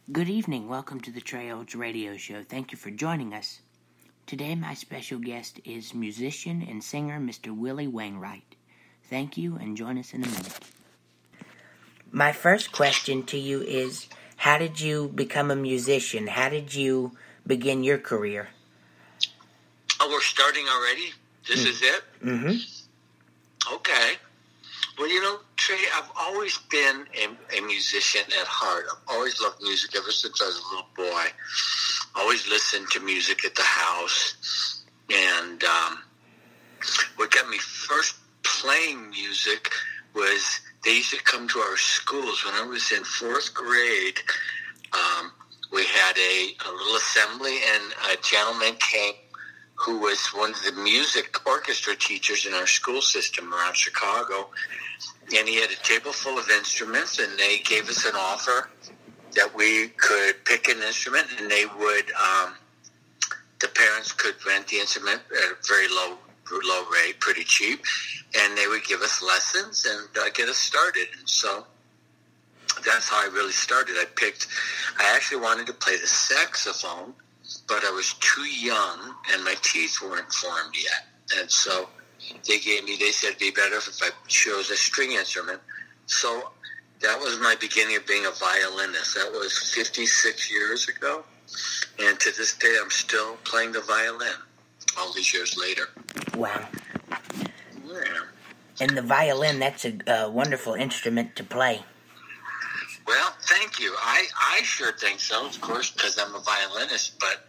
Good evening. Welcome to the Trey Olds Radio Show. Thank you for joining us. Today, my special guest is musician and singer Mr. Willy Wainwright. Thank you, and join us in a minute. My first question to you is, how did you become a musician? How did you begin your career? Oh, we're starting already? This is it? Mm-hmm. Okay. Well, you know, Trey, I've always been a musician at heart. I've always loved music ever since I was a little boy. Always listened to music at the house. And what got me first playing music was they used to come to our schools. When I was in fourth grade, we had a little assembly, and a gentleman came who was one of the music orchestra teachers in our school system around Chicago. And he had a table full of instruments, and they gave us an offer that we could pick an instrument, and they would, the parents could rent the instrument at a very low rate, pretty cheap, and they would give us lessons and get us started. And so that's how I really started. I actually wanted to play the saxophone, but I was too young, and my teeth weren't formed yet. And so they said it'd be better if I chose a string instrument. So that was my beginning of being a violinist. That was 56 years ago. And to this day, I'm still playing the violin all these years later. Wow. Yeah. And the violin, that's a wonderful instrument to play. Well, thank you. I sure think so, of course, because I'm a violinist. But,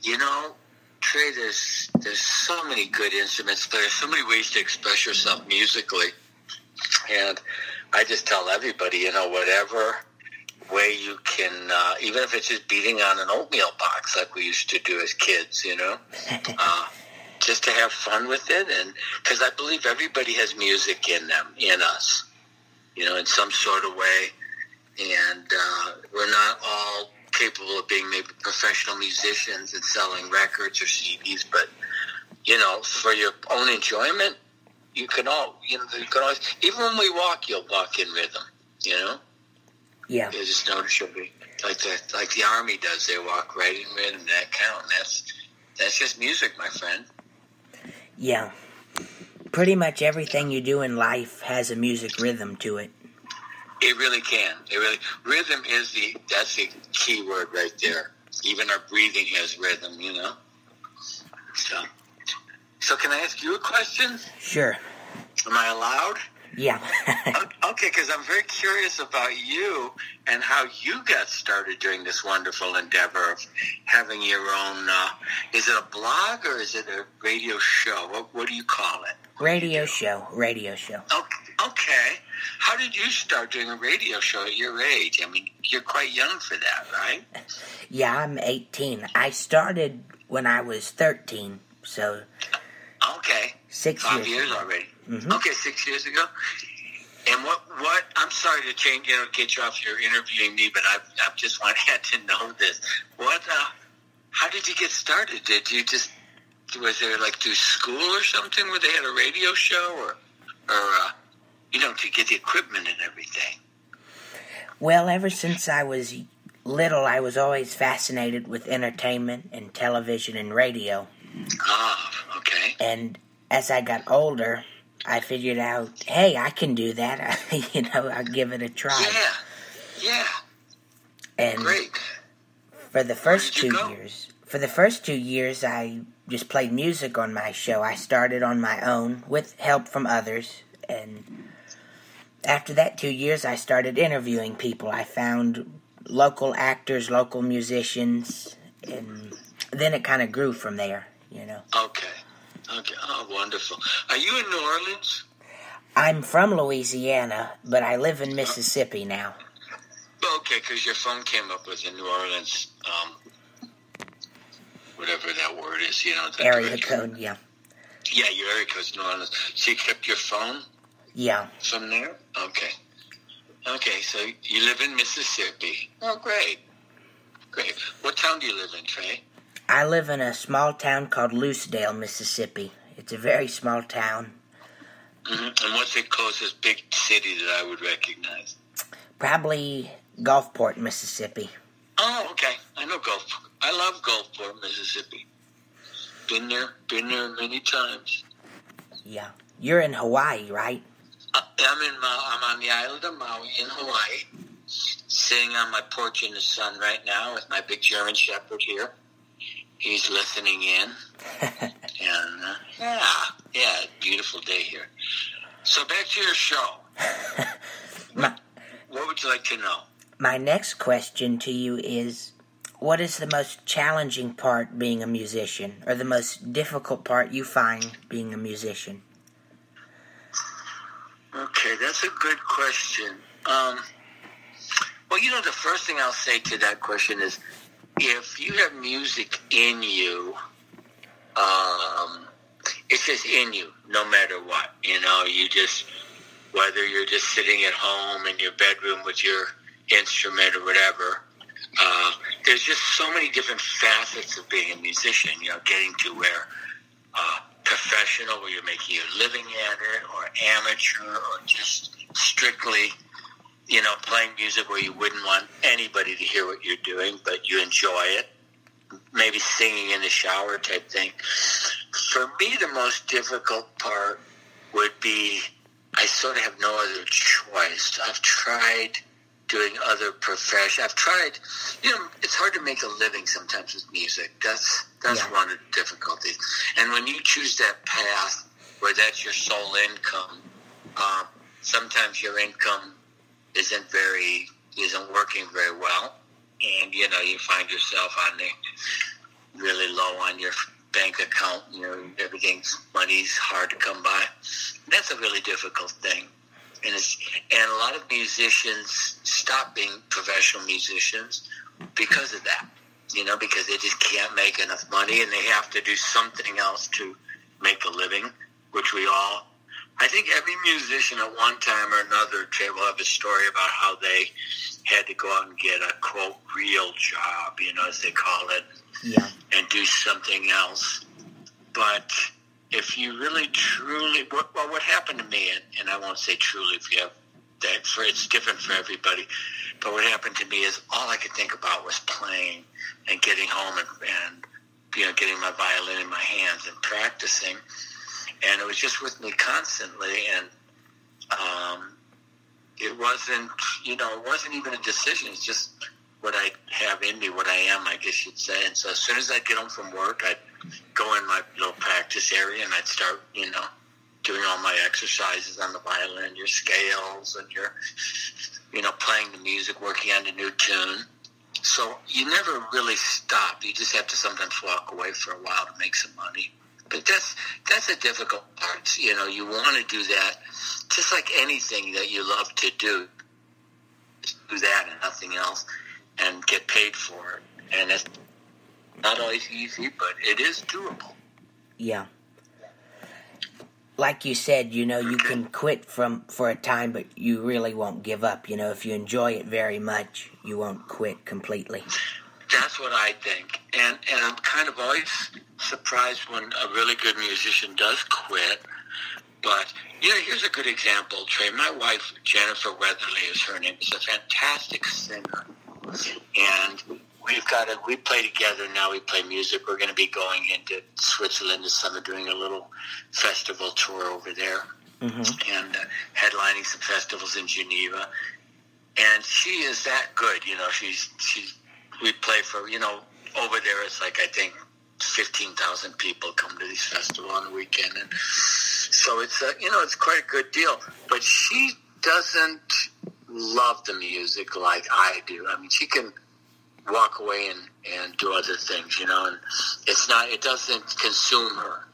you know, Trey, there's so many good instruments, but there's so many ways to express yourself musically. And I just tell everybody, you know, whatever way you can, even if it's just beating on an oatmeal box like we used to do as kids, you know, just to have fun with it. And because I believe everybody has music in them, in us, you know, in some sort of way. And we're not all capable of being maybe professional musicians and selling records or CDs, but, you know, for your own enjoyment, you can always, even when we walk, you'll walk in rhythm, you know? Yeah. You just notice you'll be like the Army does. They walk right in rhythm, that count. That's just music, my friend. Yeah. Pretty much everything you do in life has a music rhythm to it. It really can. Rhythm that's the key word right there. Even our breathing has rhythm, you know? So can I ask you a question? Sure. Am I allowed? Yeah. Okay, because I'm very curious about you and how you got started doing this wonderful endeavor of having your own, is it a blog or is it a radio show? What do you call it? Radio show. Okay. How did you start doing a radio show at your age? I mean, you're quite young for that, right? Yeah, I'm 18. I started when I was 13, so... Okay. 6 years. 5 years already. Mm-hmm. Okay, 6 years ago. And what? I'm sorry to change, get you off your interviewing me, but I just had to know this. How did you get started? Was there like through school or something where they had a radio show or to get the equipment and everything? Well, ever since I was little, I was always fascinated with entertainment and television and radio. Ah, okay. And as I got older, I figured out, hey, I can do that. I'll give it a try. Yeah. And great. For the first 2 years, I just played music on my show. I started on my own with help from others, and after that 2 years, I started interviewing people. I found local actors, local musicians, and then it kind of grew from there, you know. Okay. Oh, wonderful. Are you in New Orleans? I'm from Louisiana, but I live in Mississippi now. Okay, because your phone came up with a New Orleans, whatever that word is, area code, yeah. Yeah, your area code's New Orleans. So you kept your phone? Yeah. From there? Okay. Okay, so you live in Mississippi. Oh, great. What town do you live in, Trey? I live in a small town called Lucedale, Mississippi. It's a very small town. Mm-hmm. And what's the closest big city that I would recognize? Probably Gulfport, Mississippi. Oh, okay. I know Gulfport. I love Gulfport, Mississippi. Been there many times. Yeah. You're in Hawaii, right? I'm on the island of Maui in Hawaii, sitting on my porch in the sun right now with my big German Shepherd here. He's listening in. And, beautiful day here. So back to your show. What would you like to know? My next question to you is, what is the most challenging part being a musician, or the most difficult part you find being a musician? Okay, that's a good question. Well, the first thing I'll say to that question is, if you have music in you, it's just in you, no matter what. Whether you're just sitting at home in your bedroom with your instrument or whatever, there's just so many different facets of being a musician, getting to where professional, where you're making a living at it, or amateur, or just strictly, playing music where you wouldn't want anybody to hear what you're doing, but you enjoy it. Maybe singing in the shower type thing. For me, the most difficult part would be I sort of have no other choice. I've tried doing other professions. I've tried, it's hard to make a living sometimes with music. That's one of the difficulties. And when you choose that path where that's your sole income, sometimes your income isn't working very well. And, you find yourself really low on your bank account. Money's hard to come by. That's a really difficult thing. And a lot of musicians stop being professional musicians because of that, because they just can't make enough money and they have to do something else to make a living, which I think every musician at one time or another, Trey, will have a story about how they had to go out and get a, quote, real job, as they call it, and do something else. But if you really truly, what happened to me, and I won't say truly if you have that, it's different for everybody, but what happened to me is all I could think about was playing and getting home and getting my violin in my hands and practicing. And it was just with me constantly, and it wasn't even a decision. It's just what I have in me, what I am, I guess you'd say. And so as soon as I'd get home from work, I'd go in my little practice area and I'd start, doing all my exercises on the violin, your scales and your, playing the music, working on a new tune. So you never really stop. You just have to sometimes walk away for a while to make some money. But that's a difficult part. You want to do that, just like anything that you love to do that and nothing else, and get paid for it. And it's not always easy, but it is doable. Yeah. Like you said, you can quit for a time, but you really won't give up. If you enjoy it very much, you won't quit completely. That's what I think. And I'm kind of always surprised when a really good musician does quit. But, here's a good example, Trey. My wife, Jennifer Weatherly is her name, is a fantastic singer. And we play together now. We play music. We're going to be going into Switzerland this summer, doing a little festival tour over there, and headlining some festivals in Geneva. And she is that good. We play for, over there it's like, I think, 15,000 people come to this festival on the weekend. And so it's, it's quite a good deal. But she doesn't love the music like I do. I mean, she can walk away and do other things, and it doesn't consume her.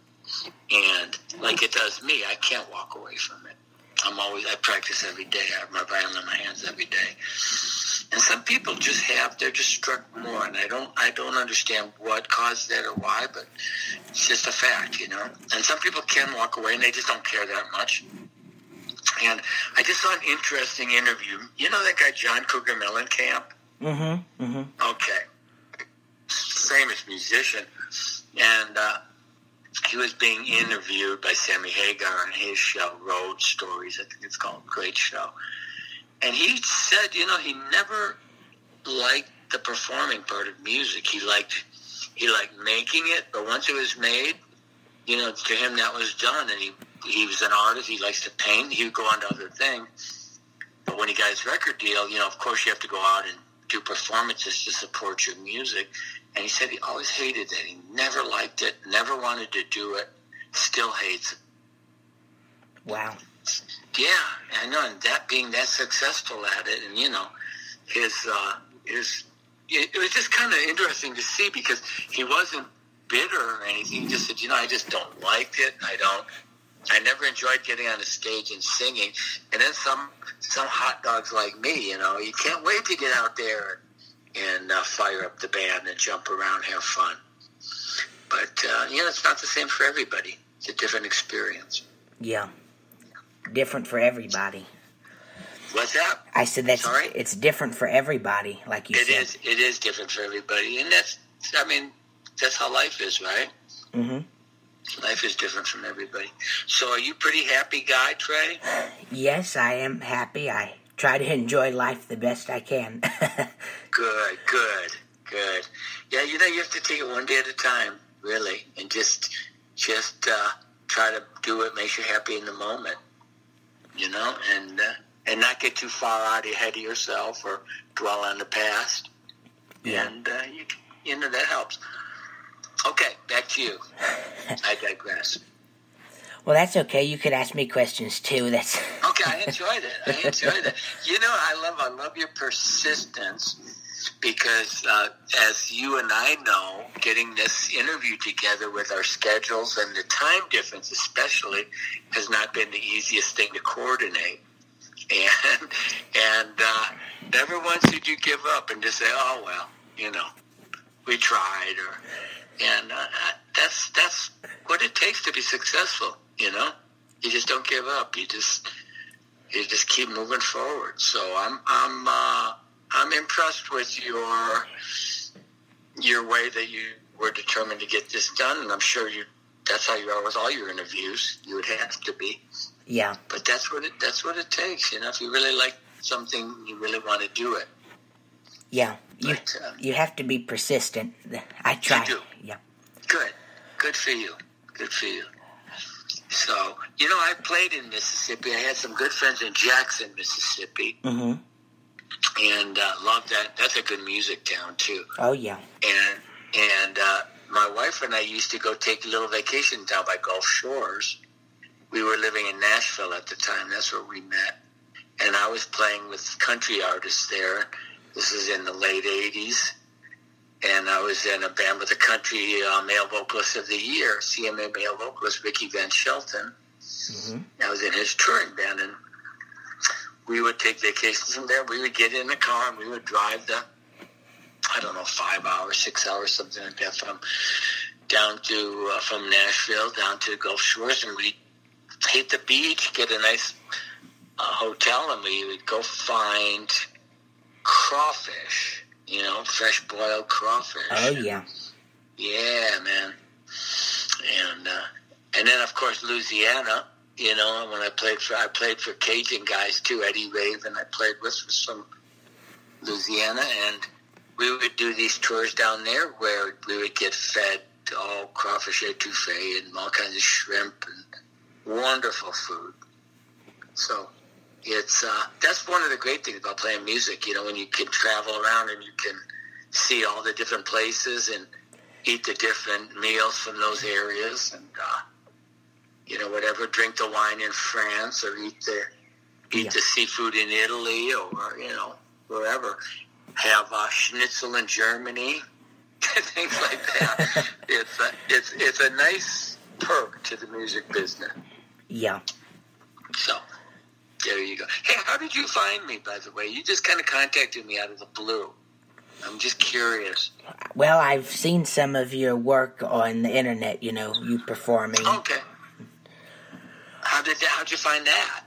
And like it does me, I can't walk away from it. I practice every day. I have my violin in my hands every day. And some people they're just struck more, and I don't understand what caused that or why, but it's just a fact, And some people can walk away and they just don't care that much. And I just saw an interesting interview. You know that guy John Cougar Mellencamp? Okay. Famous musician. And he was being interviewed by Sammy Hagar on his show, Road Stories, I think it's called. Great show. And he said, he never liked the performing part of music. He liked making it, but once it was made, you know, to him that was done. And he was an artist. He likes to paint. He would go on to other things. But when he got his record deal, you know, of course you have to go out and do performances to support your music. And he said he always hated that. He never liked it, never wanted to do it, still hates it. Wow. Yeah, I know. And that being that successful at it, and, you know, it was just kind of interesting to see, because he wasn't bitter or anything. He just said, you know, I just don't like it. I never enjoyed getting on a stage and singing. And then some hot dogs like me, you know, you can't wait to get out there and fire up the band and jump around, have fun. But, you know, it's not the same for everybody. It's a different experience. Yeah. Different for everybody. What's that? I said it's different for everybody, like you said. It is different for everybody. And that's how life is, right? Mm-hmm. Life is different from everybody. So are you a pretty happy guy, Trey? Yes, I am happy. I try to enjoy life the best I can. Good. Yeah, you know, you have to take it one day at a time, really, and just try to do what makes you happy in the moment, you know, and not get too far out ahead of yourself or dwell on the past. Yeah. And, you know, that helps. Okay, back to you. I digress. Well, that's okay. You could ask me questions, too. That's okay, I enjoyed it. You know, I love your persistence, because as you and I know, getting this interview together with our schedules and the time difference especially has not been the easiest thing to coordinate. And never once did you give up and just say, oh, well, you know, we tried. And that's what it takes to be successful, you know. You just don't give up. You just keep moving forward. So I'm impressed with your way that you were determined to get this done, and I'm sure that's how you are with all your interviews. You would have to be. Yeah. But that's what it takes, you know. If you really like something, you really want to do it. Yeah. You have to be persistent. I try. You do. Yeah. Good for you. So, you know, I played in Mississippi. I had some good friends in Jackson, Mississippi. Mm-hmm. And loved that. That's a good music town, too. Oh, yeah. And my wife and I used to go take a little vacation down by Gulf Shores. We were living in Nashville at the time. That's where we met. And I was playing with country artists there. This is in the late 80s. And I was in a band with the Country Male Vocalist of the Year, CMA Male Vocalist, Ricky Van Shelton. Mm-hmm. I was in his touring band, and we would take vacations from there. We would get in the car, and we would drive 5 hours, 6 hours, something like that, from Nashville down to Gulf Shores, and we'd hit the beach, get a nice hotel, and we would go find crawfish. You know, fresh boiled crawfish. Oh, yeah. Yeah, man. And then, of course, Louisiana, you know, when I played for Cajun guys, too. Eddie Raven I played with was from Louisiana, and we would do these tours down there where we would get fed all crawfish etouffee and all kinds of shrimp and wonderful food. So it's that's one of the great things about playing music, you know, when you can travel around and you can see all the different places and eat the different meals from those areas, and you know, whatever, drink the wine in France or eat the seafood in Italy, or you know, wherever. Have schnitzel in Germany, things like that. It's a nice perk to the music business. Yeah. So. There you go. Hey, how did you find me, by the way? You just kind of contacted me out of the blue. I'm just curious. Well, I've seen some of your work on the internet, you know, you performing. Okay. How'd you find that?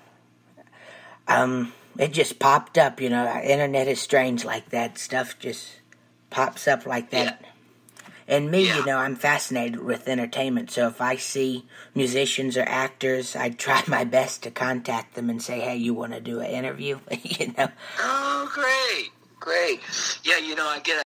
It just popped up, you know. Internet is strange like that. Stuff just pops up like that. Yeah. And me, you know, I'm fascinated with entertainment, so if I see musicians or actors, I try my best to contact them and say, hey, you want to do an interview? You know? Oh, great. great. Yeah, I get